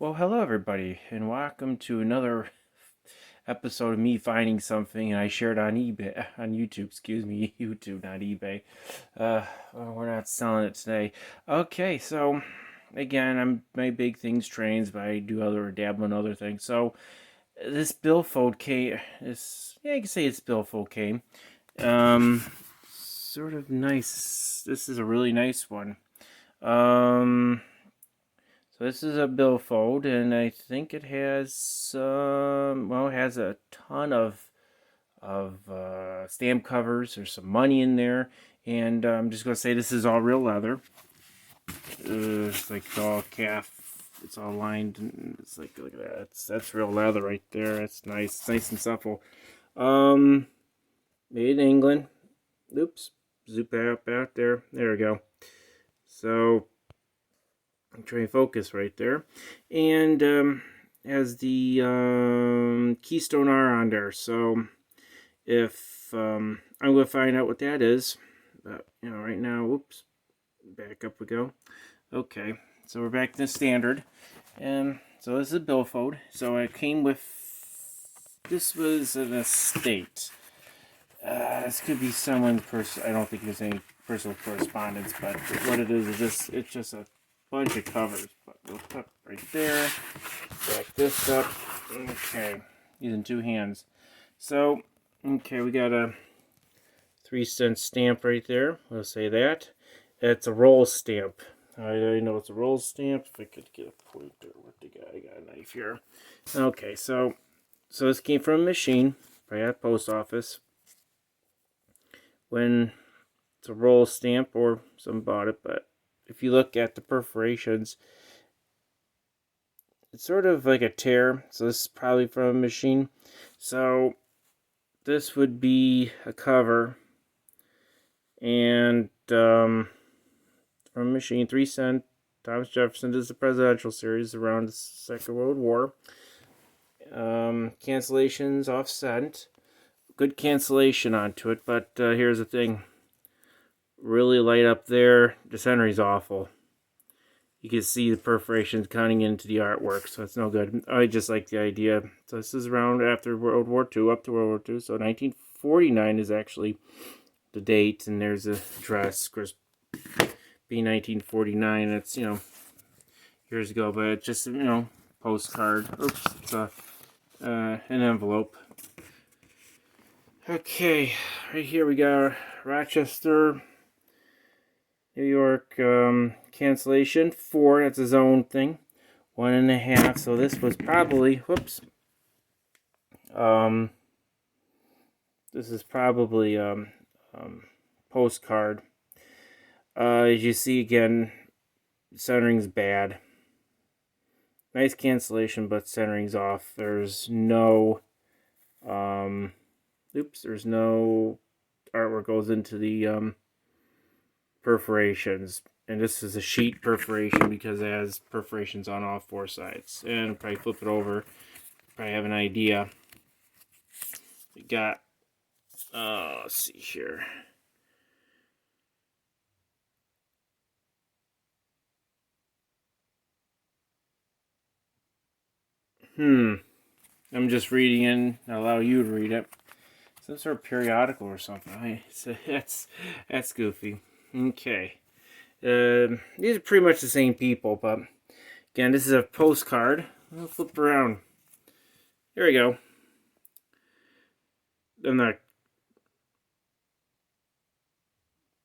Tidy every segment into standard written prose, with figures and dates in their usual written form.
Well, hello everybody, and welcome to another episode of me finding something and I shared on eBay, on YouTube, excuse me, YouTube, not eBay. Well, we're not selling it today. Okay, so again, my big thing's trains, but I do dabble in other things. So this billfold came, you can say it's billfold came. Sort of nice. This is a really nice one. So this is a billfold, and I think it has well, it has a ton of stamp covers. There's some money in there, and I'm just gonna say this is all real leather. It's like all calf. It's all lined, and it's like look at that. That's real leather right there. That's nice. It's nice and supple. Um, Made in England. Oops, zoom out there. There we go. So I'm trying to focus right there, and has the Keystone R on there. So if I'm going to find out what that is, but right now, whoops, back up we go. Okay, so we're back to standard, and so this is a billfold. So it came with, this was an estate. This could be someone's I don't think there's any personal correspondence, but what it is just, it's just a bunch of covers. But we'll put right there, back this up. Okay, using two hands. So, okay, we got a 3-cent stamp right there. We'll say that. It's a roll stamp. I know it's a roll stamp. If I could get a pointer, what do I got a knife here. Okay, so this came from a machine, probably at a post office. When it's a roll stamp, or someone bought it, but if you look at the perforations, it's sort of like a tear. So this is probably from a machine. So this would be a cover, and from a machine, 3-cent. Thomas Jefferson. This is the presidential series around the Second World War. Cancellations offset. Good cancellation onto it, but here's the thing. Really light up there. The centering's awful. You can see the perforations cutting into the artwork, so it's no good. I just like the idea. So this is around after World War II, up to World War II. So 1949 is actually the date, and there's a dress. Of course, being 1949, it's, years ago, but it's just, postcard. Oops, it's an envelope. Okay, right here we got Rochester, New York, cancellation 4. That's his own thing. 1.5. So this was probably, whoops. This is probably postcard. As you see again, centering's bad. Nice cancellation, but centering's off. There's no, there's no artwork goes into the perforations, and this is a sheet perforation because it has perforations on all 4 sides. And probably flip it over, probably have an idea. We got let's see here. I'm just reading in. I'll allow you to read it. Some sort of periodical or something. That's goofy. Okay. These are pretty much the same people, but again, this is a postcard. I'll flip around. There we go.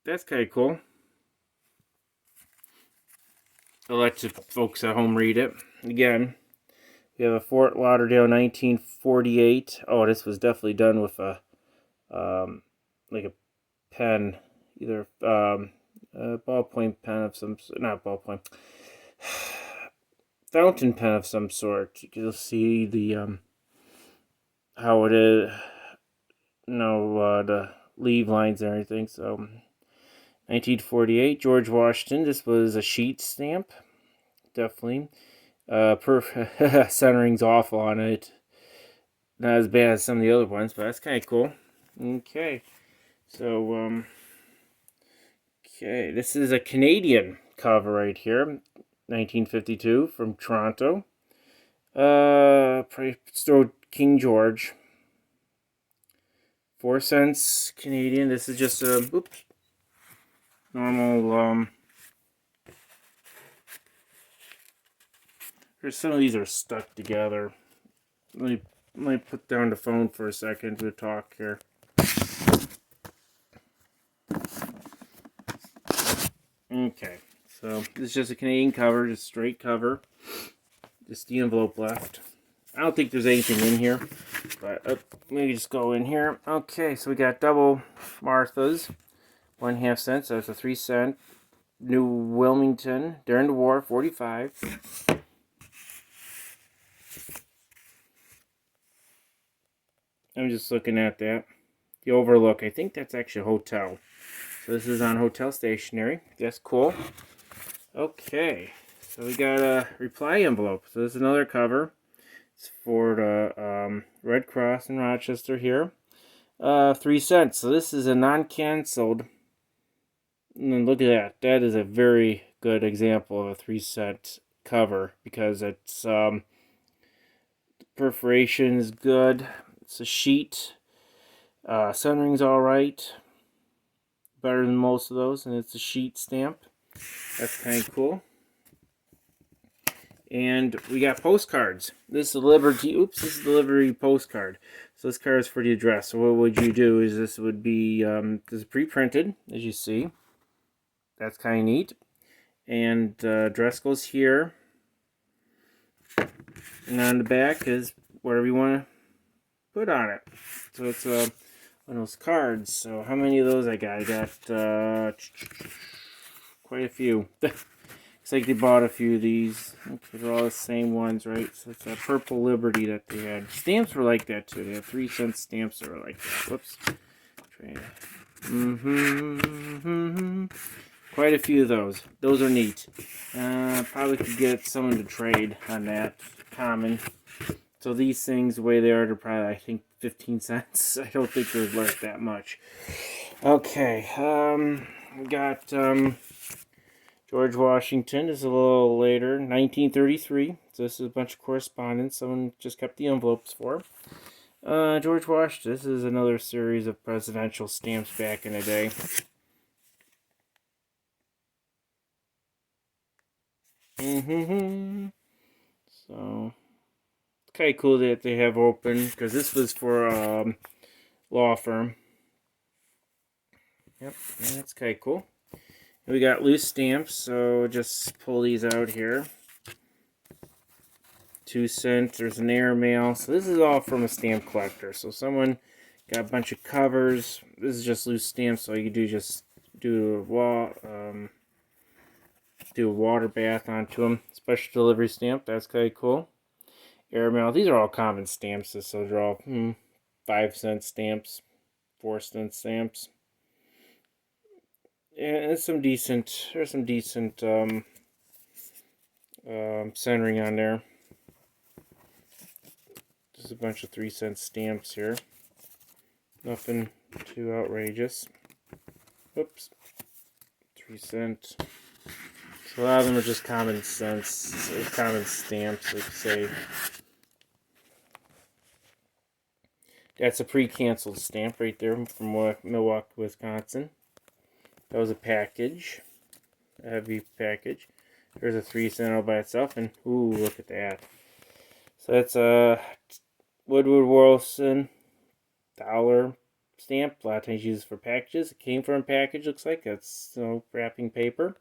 That's kind of cool. I'll let you folks at home read it. Again, we have a Fort Lauderdale 1948. Oh, this was definitely done with a like a pen, either a ballpoint pen of some, not ballpoint, fountain pen of some sort. You'll see the how it is, the leave lines and everything. So 1948, George Washington. This was a sheet stamp, definitely. Centering's awful on it. Not as bad as some of the other ones, but that's kind of cool. Okay, so this is a Canadian cover right here, 1952 from Toronto. Probably throw King George. 4 cents Canadian. This is just a normal. Some of these are stuck together. Let me put down the phone for a second to talk here. Okay, so this is just a Canadian cover, just straight cover. Just the envelope left. I don't think there's anything in here, but let me just go in here. Okay, so we got double Martha's, 1/2 cent, so it's a 3 cent. New Wilmington, during the war, 45. I'm just looking at that. The Overlook, I think that's actually a hotel. So this is on hotel stationery. That's cool. Okay, so we got a reply envelope. So this is another cover. It's for the Red Cross in Rochester here. 3 cents. So this is a non-canceled. And look at that. That is a very good example of a 3 cent cover because it's perforation is good. It's a sheet. Centering's all right. Better than most of those, and it's a sheet stamp. That's kind of cool. And we got postcards. This is the Liberty. This is the Liberty postcard. So this card is for the address. So what would you do? Is this would be this is pre-printed, as you see. That's kind of neat. And address goes here. And on the back is whatever you want to put on it. So it's one of those cards. So how many of those I got? I got quite a few. Looks like they bought a few of these. Okay, they're all the same ones, right? So it's a Purple Liberty that they had. Stamps were like that too. They had 3 cent stamps that were like that. Whoops. Quite a few of those. Those are neat. Probably could get someone to trade on that. Common. So these things, the way they are, they're probably, I think, 15 cents. I don't think they're worth that much. Okay. We got George Washington. This is a little later, 1933. So this is a bunch of correspondence. Someone just kept the envelopes for. George Washington. This is another series of presidential stamps back in the day. So, it's kind of cool that they have open, because this was for a law firm. Yep, that's kind of cool. And we got loose stamps, so just pull these out here. 2 cents, there's an airmail. So this is all from a stamp collector. So someone got a bunch of covers. This is just loose stamps, so you do just do a water bath onto them. Special delivery stamp, that's kind of cool. Airmail, these are all common stamps, so they're all 5 cent stamps, 4 cent stamps. And there's some decent centering on there. Just a bunch of 3 cent stamps here. Nothing too outrageous. Oops. 3 cent. So a lot of them are just common sense, common stamps, like say. That's a pre-canceled stamp right there from Milwaukee, Wisconsin. That was a package, a heavy package. There's a 3 cent all by itself, and ooh, look at that. So that's a Woodward Wilson dollar stamp. A lot of times used for packages. It came from a package, looks like. That's wrapping paper.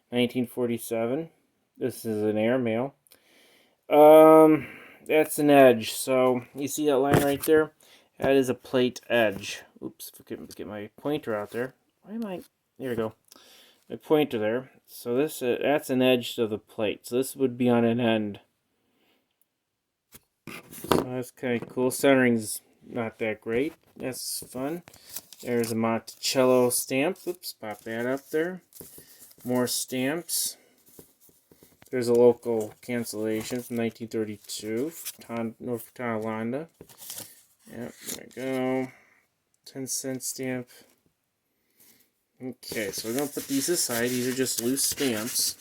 1947. This is an airmail. That's an edge. So you see that line right there? That is a plate edge. Oops, get my pointer out there. Why am I? There we go. My pointer there. So this that's an edge to the plate. So this would be on an end. So that's kind of cool. Centering's not that great. That's fun. There's a Monticello stamp. Oops, pop that up there. More stamps. There's a local cancellation from 1932, North Carolina. Yep, there we go. 10 cent stamp. Okay, so we're going to put these aside. These are just loose stamps.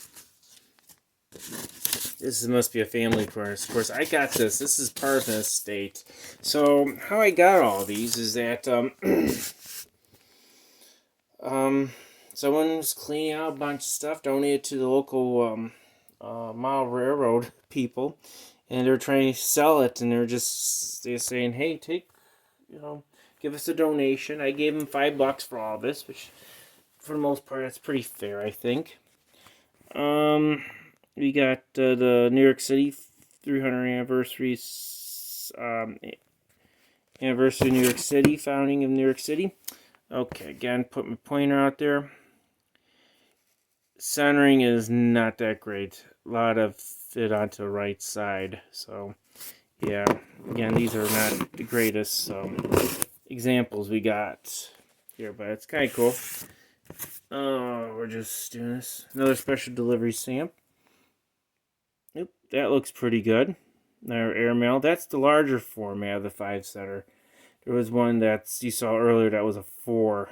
This must be a family prize. Of course, I got this. This is part of an estate. So how I got all these is that someone was cleaning out a bunch of stuff, donated to the local mile railroad people, and they're trying to sell it, and they're saying, hey, take, give us a donation. I gave them $5 for all this, which for the most part that's pretty fair, I think. We got the New York City 300 anniversary anniversary of New York City, founding of New York City. Okay, again, put my pointer out there. Centering is not that great. A lot of it onto the right side. So, yeah, again, these are not the greatest examples we got here, but it's kind of cool. We're just doing this. Another special delivery stamp. Oop, that looks pretty good. Our airmail. That's the larger format of the 5-center. There was one that you saw earlier that was a 4,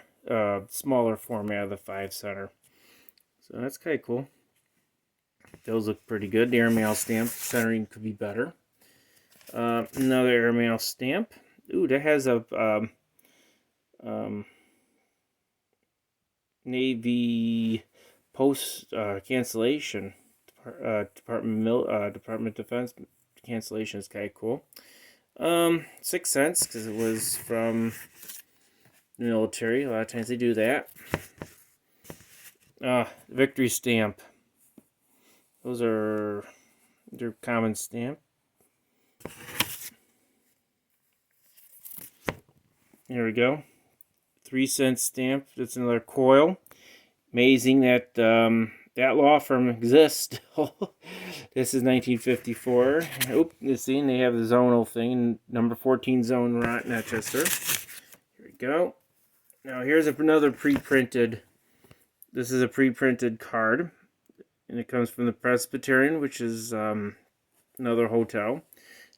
smaller format of the 5-center. So that's kind of cool. Those look pretty good. The airmail stamp centering could be better. Another airmail stamp. Ooh, that has a Navy post cancellation. Department of Defense cancellation is kind of cool. 6 cents because it was from the military. A lot of times they do that. Victory stamp. Those are their common stamp. Here we go. 3-cent stamp. That's another coil. Amazing that that law firm exists still. This is 1954. Oop, you see, they have the zonal thing. Number 14 zone, Rochester. Here we go. Now here's another pre-printed. This is a pre-printed card. And it comes from the Presbyterian, which is another hotel.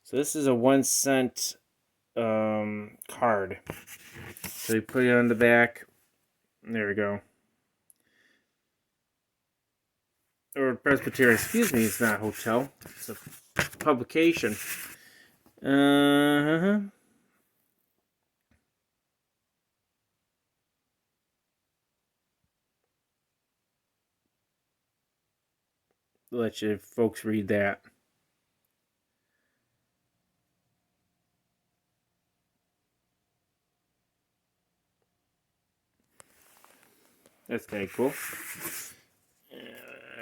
So this is a 1-cent card. So you put it on the back. There we go. Or Presbyterian, excuse me, it's not a hotel. It's a publication. Let you folks read that. That's kind of cool.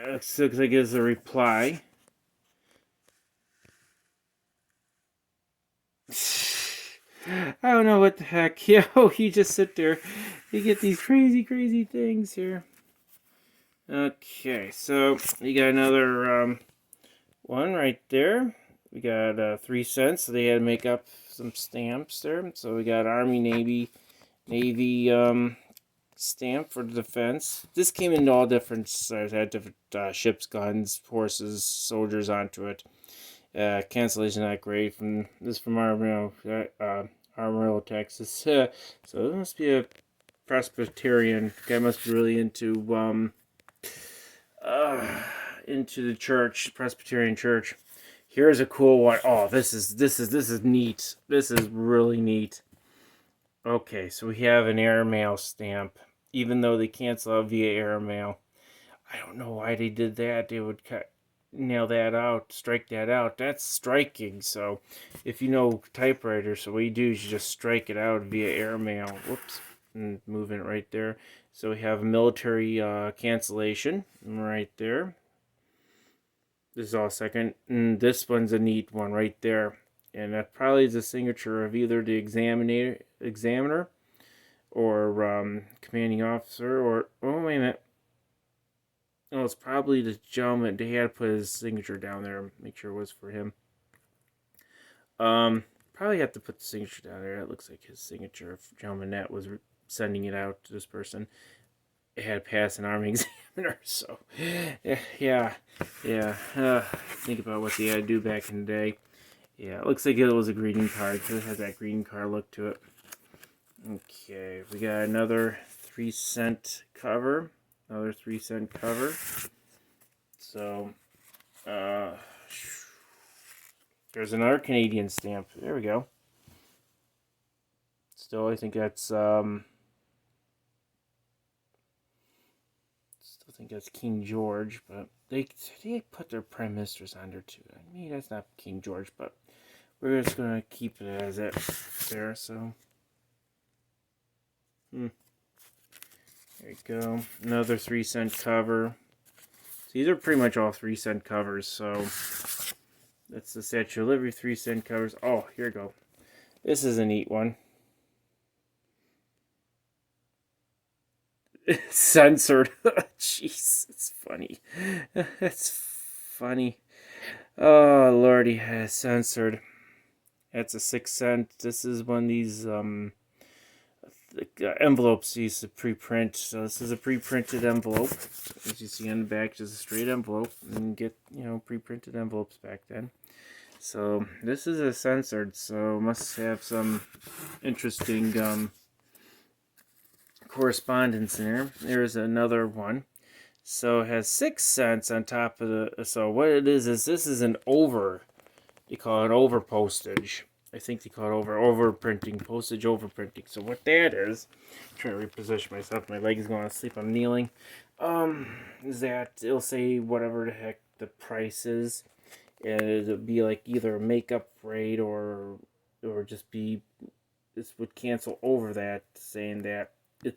Looks like it's a reply. I don't know what the heck. Yo, you just sit there. You get these crazy things here. Okay, so you got another one right there. We got 3 cents. So they had to make up some stamps there. So we got Army, Navy stamp for the defense. This came in all different sizes. Had different ships, guns, horses, soldiers onto it. Cancellation not great. From Amarillo, Texas. So it must be a Presbyterian guy. Must be really into the church, Presbyterian church. Here's a cool one. Oh, this is neat. This is really neat. Okay, so we have an airmail stamp. Even though they cancel out via airmail, I don't know why they did that. They would nail that out, strike that out. That's striking. So, if you know typewriter, so what you do is you just strike it out via airmail. Whoops, and moving it right there. So we have a military cancellation right there. This is all second. And this one's a neat one right there. And that probably is a signature of either the examiner or commanding officer, or, oh, wait a minute. Oh, it's probably the gentleman. They had to put his signature down there, make sure it was for him. Probably have to put the signature down there. It looks like his signature, if gentleman that was sending it out to this person. It had passed an Army examiner, so yeah. Think about what they had to do back in the day. Yeah, it looks like it was a greeting card, so it has that greeting card look to it. Okay, we got another 3-cent cover. Another 3-cent cover. So, There's another Canadian stamp. There we go. Still, I think that's King George, but they put their prime ministers on there too. Maybe that's not King George, but we're just gonna keep it as it there. So, there you go. Another 3-cent cover. These are pretty much all 3-cent covers. So that's the Statue of Liberty 3-cent covers. Oh, here we go. This is a neat one. Censored. Jeez, it's funny. It's funny. Oh lordy, censored. That's a 6-cent. This is one of these envelopes used to pre-print. So this is a pre-printed envelope. As you see on the back, just a straight envelope. And get pre-printed envelopes back then. So this is a censored. So must have some interesting correspondence in there. There's another one. So it has 6 cents on top of the. So what it is this is an over. They call it over postage. I think they call it over printing, postage over printing. So what that is, I'm trying to reposition myself. My leg's going to sleep. I'm kneeling. Is that it'll say whatever the heck the price is, and it'll be like either a makeup rate or just be. This would cancel over that, saying that it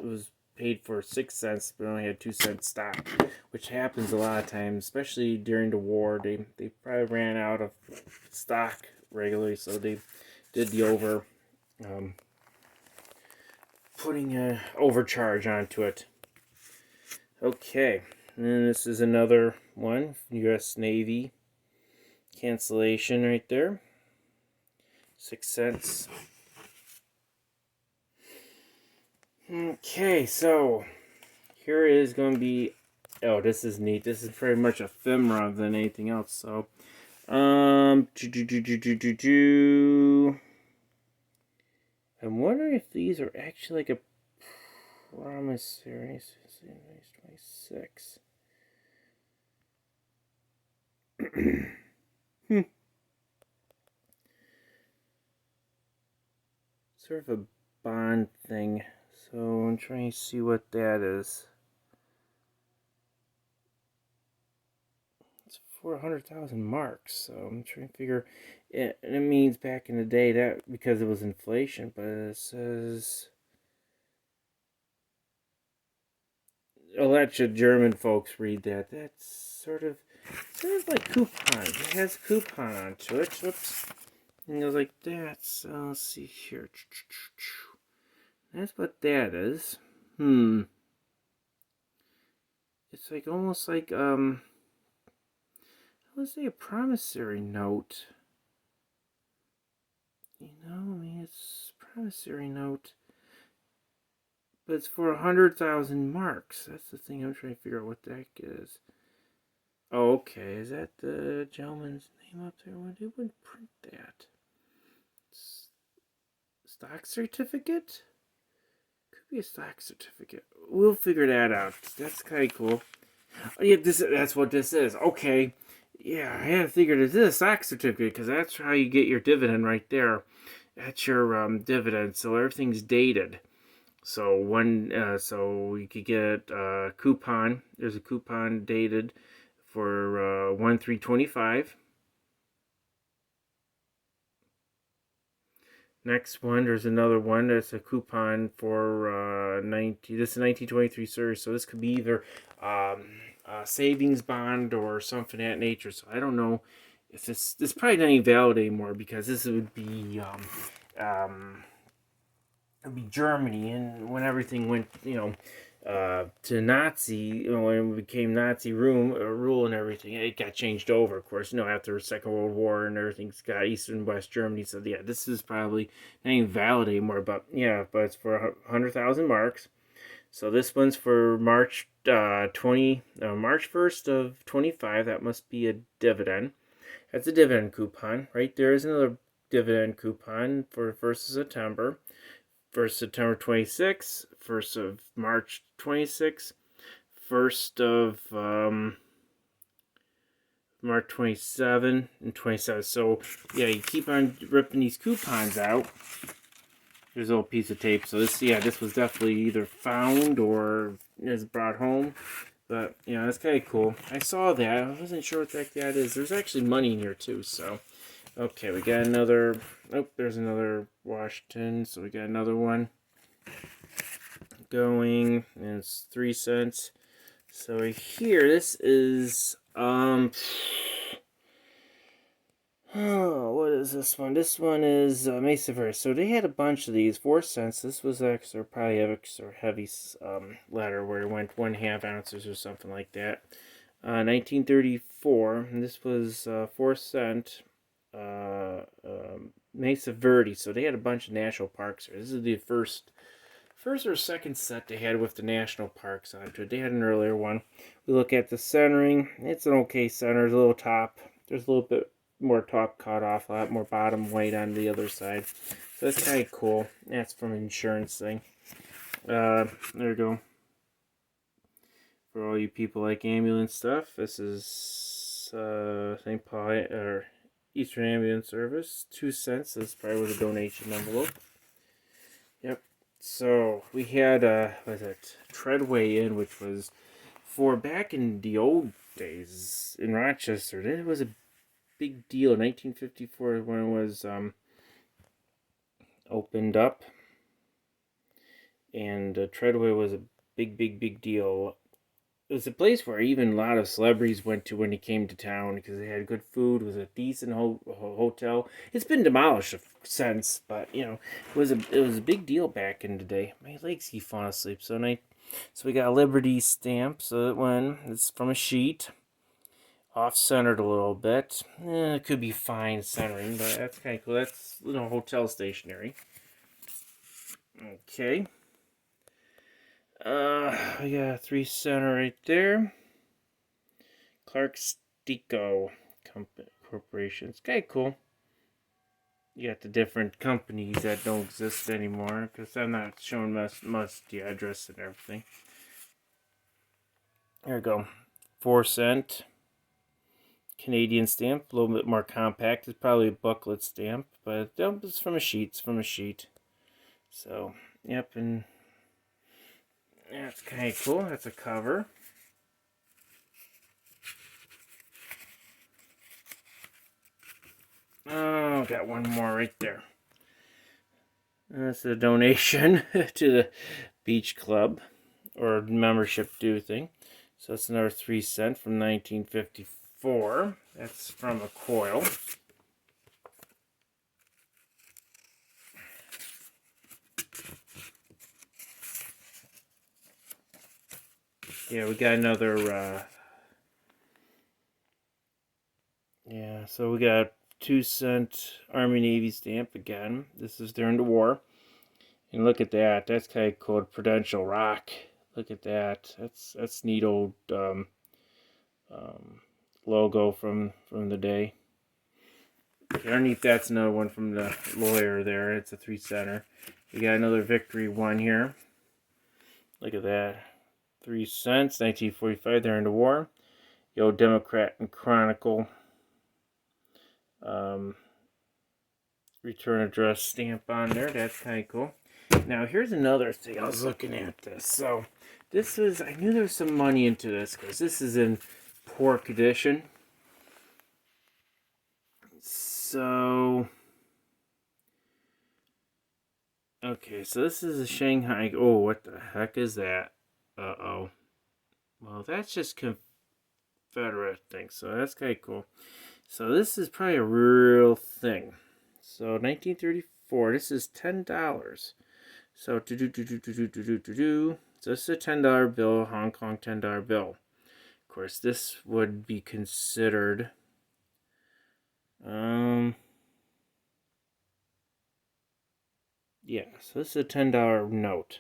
was paid for 6 cents, but only had 2-cent stock, which happens a lot of times, especially during the war. They probably ran out of stock regularly, so they did the putting an overcharge onto it. Okay, and then this is another one, U.S. Navy cancellation right there, 6 cents. Okay, so here is going to be. Oh, this is neat. This is pretty much ephemera than anything else. So, I'm wondering if these are actually like a promissory. 26. Sort of a bond thing. So I'm trying to see what that is. It's 400,000 marks. So I'm trying to figure. It means back in the day that because it was inflation, but it says. I'll let you German folks read that. That's sort of like coupon. It has a coupon onto it. Whoops. And it goes like that. So let's see here. That's what that is. It's like almost like let's say a promissory note. It's a promissory note. But it's for 100,000 marks. That's the thing I'm trying to figure out what that is. Oh, okay. Is that the gentleman's name up there? Well, they wouldn't print that. Stock certificate? Could be a stock certificate. We'll figure that out. That's kind of cool. Oh, yeah, that's what this is. Okay. Yeah, I had to figure this is a stock certificate because that's how you get your dividend right there. That's your dividend. So everything's dated. So so you could get a coupon. There's a coupon dated for 1/3/25. Next one, there's another one. That's a coupon for 90. This is 1923 series, so this could be either a savings bond or something of that nature. So I don't know if this probably not even valid anymore because this would be Germany, and when everything went to Nazi, when it became Nazi rule and everything, it got changed over, of course, after the Second World War and everything's got East and West Germany. So yeah, this is probably not even valid anymore, but it's for 100,000 marks. So this one's for March 1st of 25. That must be a dividend. That's a dividend coupon. Right there is another dividend coupon for 1st of September. 1st September 26, 1st of March 26, 1st of March 27 and 27. So, yeah, you keep on ripping these coupons out. There's a little piece of tape. So, this was definitely either found or is brought home. But, yeah, that's kind of cool. I saw that. I wasn't sure what the heck that is. There's actually money in here, too. So, okay, we got another. Oh, there's another Washington. So, we got another one going. And it's 3 cents. So, right here, this is, oh, what is this one? This one is Mesa Verde. So they had a bunch of these, 4 cents. This was extra, probably extra heavy letter where it went 1/2 ounces or something like that. 1934, and this was 4 cent. Mesa Verde. So they had a bunch of national parks here. This is the first or second set they had with the national parks onto it. They had an earlier one. We look at the centering. It's an okay center. There's a little top. There's a little bit more top cut off, a lot more bottom weight on the other side. So that's kind of cool. That's from an insurance thing. There we go. For all you people like ambulance stuff, this is St. Paul or Eastern Ambulance Service. 2 cents. This probably was a donation envelope. Yep. So we had what is it? Treadway Inn, which was for back in the old days in Rochester. It was a big deal. 1954 when it was opened up, and Treadway was a big deal. It was a place where even a lot of celebrities went to when they came to town because they had good food. It was a decent hotel. It's been demolished since, but it was a big deal back in the day. My legs keep falling asleep. So we got a Liberty stamp. So it's from a sheet. Off-centered a little bit. It could be fine centering, but that's kind of cool. That's hotel stationery. Okay. We got a 3 center right there. Clark Stico Corporation. It's kind of cool. You got the different companies that don't exist anymore because I'm not showing much the address and everything. There we go. 4 cent. Canadian stamp, a little bit more compact. It's probably a booklet stamp, but it's from a sheet. It's from a sheet. So, yep, and that's kind of cool. That's a cover. Oh, got one more right there. That's a donation to the beach club or membership due thing. So that's another 3 cent from 1954. That's from a coil. Yeah, we got another, so we got 2 cent Army Navy stamp again. This is during the war. And look at that. That's kind of cool. Prudential Rock. Look at that. That's neat old logo from the day. Underneath that's another one from the lawyer there. It's a 3 center. We got another Victory one here. Look at that. 3 cents, 1945, during the war. The old Democrat and Chronicle return address stamp on there. That's kind of cool. Now, here's another thing. I was looking at this. So, I knew there was some money into this because this is in poor condition. So, okay, so this is a Shanghai. Oh, what the heck is that? Uh-oh. Well, that's just Confederate thing, so that's kind of cool. So this is probably a real thing. So 1934, this is $10. So So this is a $10 bill, Hong Kong $10 bill. Of course, this would be considered yeah, so this is a $10 note.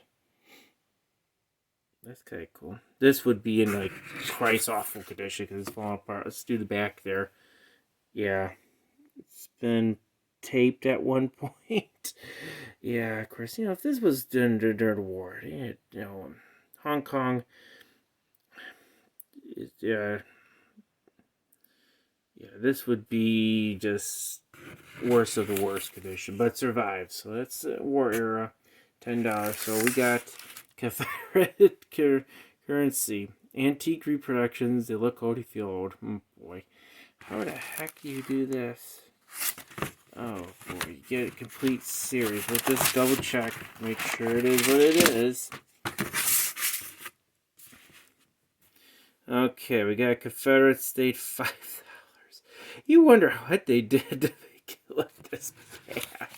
That's kind of cool. This would be in like price awful condition because it's falling apart. Let's do the back there. Yeah, it's been taped at one point. Yeah, of course. If this was during the war, Hong Kong. Yeah. Yeah, this would be just worst of the worst condition, but survived. So that's war era, $10. So we got Confederate currency, antique reproductions. They look old, feel old. Oh boy, how the heck do you do this? Oh boy, you get a complete series. Let's just double check, make sure it is what it is. Okay, we got Confederate State $5. You wonder what they did to make it look this bad.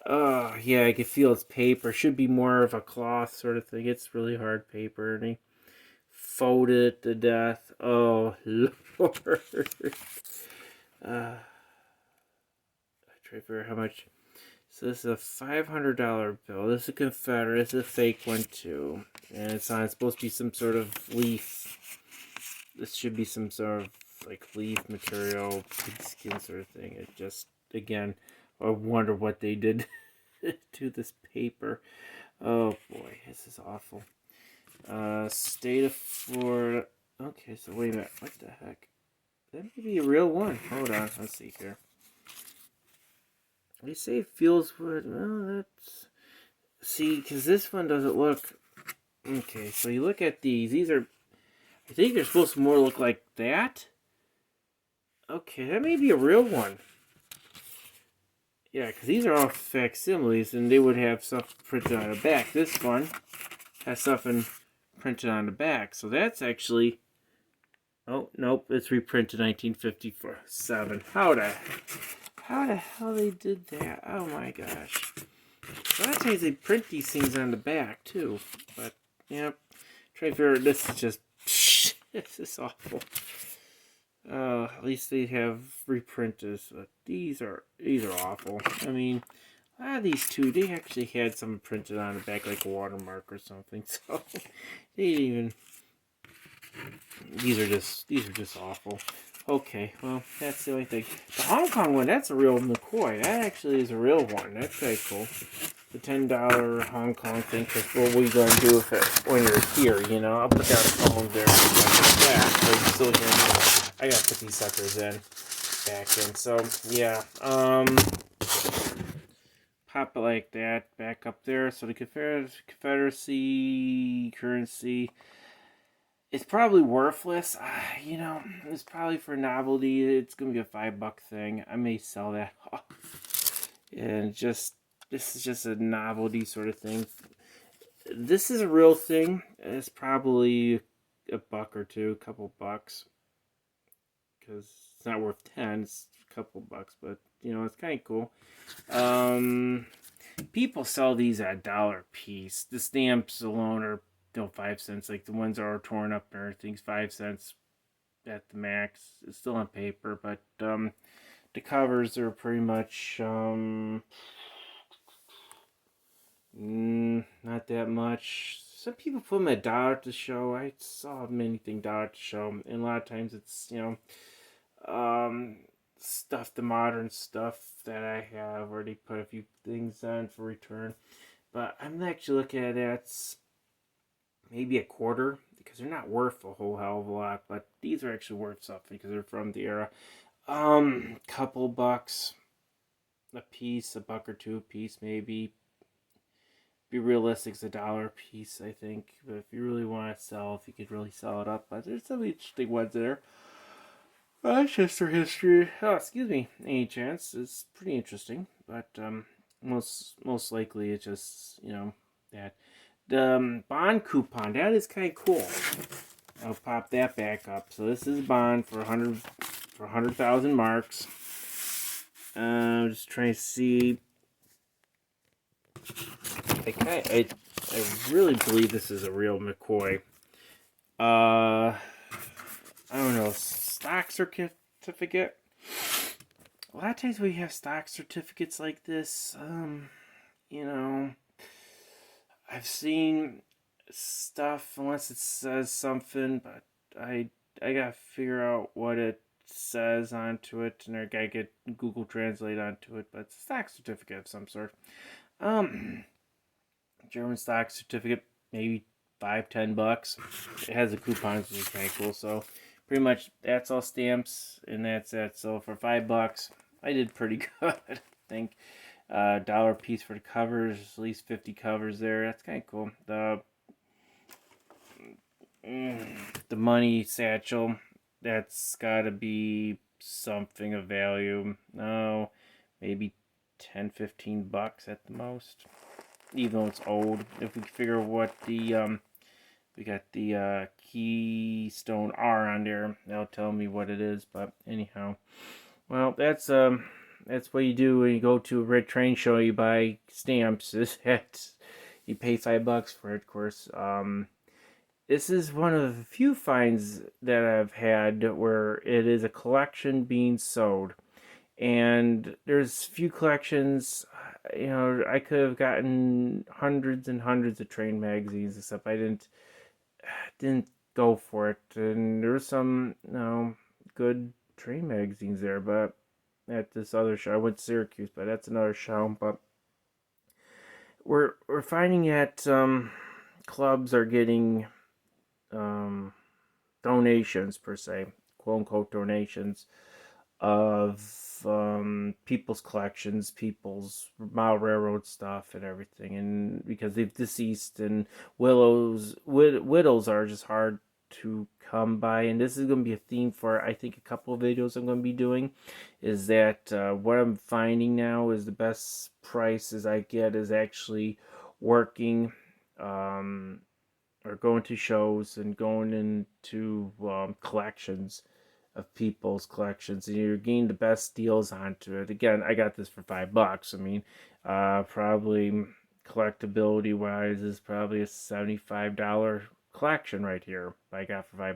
Oh, yeah, I can feel it's paper. Should be more of a cloth sort of thing. It's really hard paper, and he folded it to death. Oh, Lord. I try to figure out how much. So this is a $500 bill. This is a Confederate. This is a fake one, too. And it's supposed to be some sort of leaf. This should be some sort of like leaf material, pigskin sort of thing. It just, again, I wonder what they did to this paper. Oh boy, this is awful. State of Florida. Okay, so wait a minute. What the heck? That may be a real one. Hold on. Let's see here. They say it feels wood. Well, that's... See, because this one doesn't look... Okay, so you look at these. These are... I think they're supposed to more look like that. Okay, that may be a real one. Yeah, because these are all facsimiles, and they would have stuff printed on the back. This one has something printed on the back. So that's actually... Oh, nope, it's reprinted 1957. How the hell they did that? Oh my gosh. A lot of times they print these things on the back, too. But, yep. Try to figure out, this is just... This is awful. At least they have reprinted, but these are awful. I mean, a lot of these too, they actually had some printed on the back, like a watermark or something. So they didn't even. These are just awful. Okay, well that's the only thing. The Hong Kong one, that's a real McCoy. That actually is a real one. That's pretty cool. The $10 Hong Kong thing. Cause what are we gonna do with it when you're here? You know, I'll put down a phone there. Like still here. I gotta put these suckers back in. So yeah, pop it like that back up there. So the Confederacy currency. It's probably worthless. You know, it's probably for novelty. It's gonna be a $5 thing. I may sell that off. And this is just a novelty sort of thing. This is a real thing. It's probably a buck or two, a couple bucks. Because it's not worth 10, it's a couple bucks, but you know, it's kind of cool. People sell these at $1 a piece. The stamps alone are 5 cents. Like the ones that are torn up and everything's 5 cents at the max. It's still on paper, but the covers are pretty much not that much. Some people put them at $1 to show. I saw anything $1 to show, and a lot of times it's stuff, the modern stuff that I have already put a few things on for return. But I'm actually looking at that's maybe a quarter, because they're not worth a whole hell of a lot, but these are actually worth something because they're from the era. Couple bucks a piece, a buck or two a piece, maybe. Be realistic, it's $1 a piece, I think. But if you really want to sell, if you could really sell it up, but there's some interesting ones there. Rochester history. Oh, excuse me. Any chance? It's pretty interesting, but most likely it's just that. The bond coupon, that is kind of cool. I'll pop that back up. So this is a bond for 100,000 marks. I'm just trying to see. I really believe this is a real McCoy. I don't know. Stock certificate. A lot of times we have stock certificates like this. I've seen stuff unless it says something, but I gotta figure out what it says onto it, and I gotta get Google Translate onto it. But it's a stock certificate of some sort. German stock certificate, maybe $5-10. It has the coupons, which is kind of cool. So pretty much that's all stamps, and that's it. So for $5, I did pretty good. I think dollar a piece for the covers, at least 50 covers there. That's kind of cool. The money satchel, that's got to be something of value. No, maybe 10, $15 at the most. Even though it's old, if we figure what the we got the Keystone R on there, that'll tell me what it is. But anyhow, well, that's what you do when you go to a red train show. You buy stamps. Is that you pay $5 for it, of course. This is one of the few finds that I've had where it is a collection being sold. And there's few collections, I could have gotten hundreds and hundreds of train magazines, except I didn't go for it. And there was some, good train magazines there, but at this other show, I went to Syracuse, but that's another show. But we're finding that clubs are getting donations per se, quote unquote donations of people's collections, people's mile railroad stuff and everything, and because they've deceased and widows are just hard to come by. And this is going to be a theme for I think a couple of videos I'm going to be doing, is that what I'm finding now is the best prices I get is actually working or going to shows and going into collections of people's collections, and you're getting the best deals onto it. Again, I got this for $5. I mean, probably collectability wise is probably a $75 collection right here I got for $5. And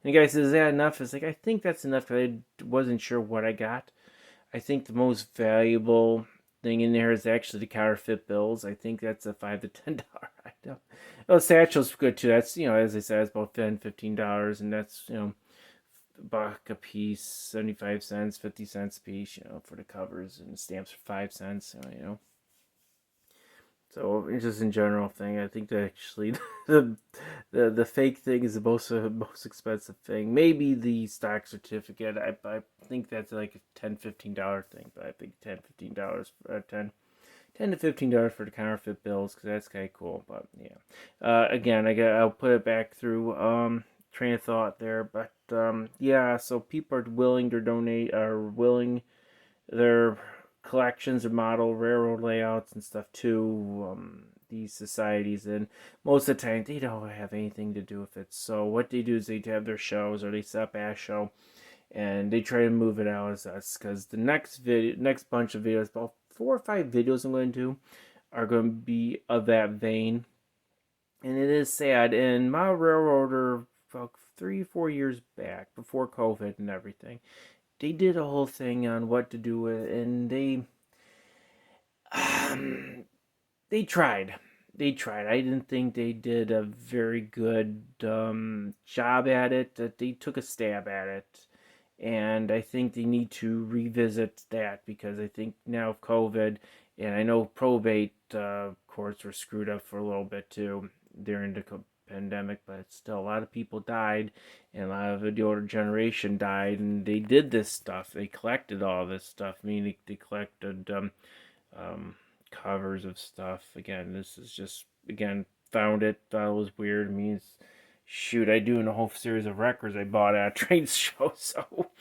the guy says, "Is that enough?" It's like, I think that's enough because I wasn't sure what I got. I think the most valuable thing in there is actually the counterfeit bills. I think that's a $5 to $10 item. Oh, satchel's good too. That's, as I said, it's about $10, $15, and that's, buck a piece, 75 cents, 50 cents a piece, for the covers, and the stamps for 5 cents, So it's just in general thing. I think that actually the fake thing is the most expensive thing. Maybe the stock certificate. I think that's like a $10, $15 thing. But I think $10, $15, 10 to $15 for the counterfeit bills, because that's kind of cool. But yeah, again, I'll put it back through train of thought there. But yeah, so people are willing to donate, are willing their collections of model railroad layouts and stuff to these societies, and most of the time they don't have anything to do with it. So what they do is they have their shows, or they set up a show, and they try to move it out as us, because the next bunch of videos, about 4 or 5 videos I'm going to do, are going to be of that vein. And it is sad. And my railroader, about 3 or 4 years back, before COVID and everything, they did a whole thing on what to do with it, and um, they tried. They tried. I didn't think they did a very good job at it. That they took a stab at it, and I think they need to revisit that, because I think now COVID, and I know probate courts were screwed up for a little bit too during the pandemic, but still a lot of people died, and a lot of the older generation died, and they did this stuff. They collected all this stuff. I mean, they collected um, covers of stuff. Again, this is just, again, found it, thought it was weird. I mean, shoot, I do in a whole series of records I bought at a train show. So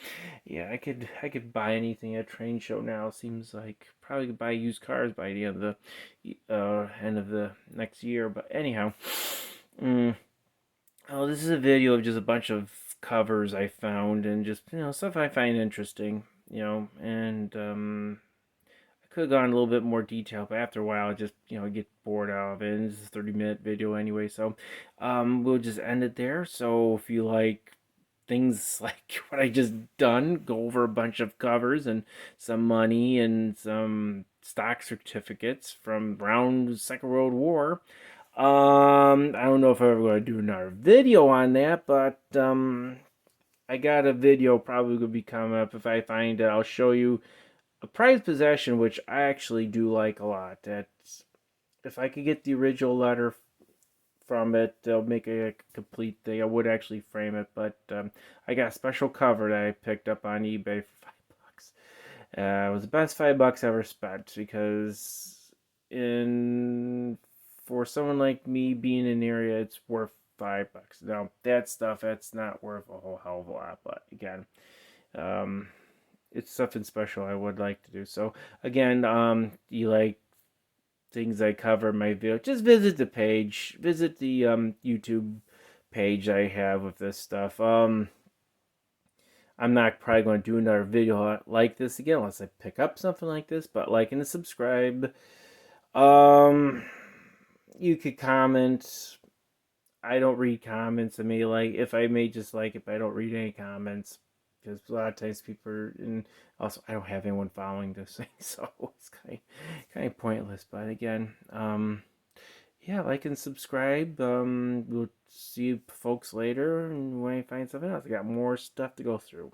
yeah, I could buy anything at a train show now. Seems like probably could buy used cars by the end of the next year. But anyhow, oh, this is a video of just a bunch of covers I found, and just stuff I find interesting. And I could have gone a little bit more detail, but after a while, I just get bored out of it. And this is a 30-minute video anyway, so we'll just end it there. So if you like things like what I just done, go over a bunch of covers and some money and some stock certificates from around the Second World War. I don't know if I'm ever going to do another video on that, but I got a video probably going to be coming up. If I find it, I'll show you a prized possession, which I actually do like a lot. That's, if I could get the original letter from it. They'll make a complete thing. I would actually frame it, but I got a special cover that I picked up on eBay for $5. It was the best $5 ever spent because in for someone like me being in an area, it's worth $5. Now that stuff that's not worth a whole hell of a lot, but again, um, it's something special I would like to do. So again, you like things I cover in my video, just visit the page, visit the YouTube page I have with this stuff. I'm not probably going to do another video like this again unless I pick up something like this, but like and subscribe. Um, you could comment. I don't read comments. I may like if I may just like if I don't read any comments because a lot of times people are, and also I don't have anyone following this thing, so it's kind of pointless. But again, yeah, like and subscribe. We'll see you folks later, and when I find something else, I got more stuff to go through.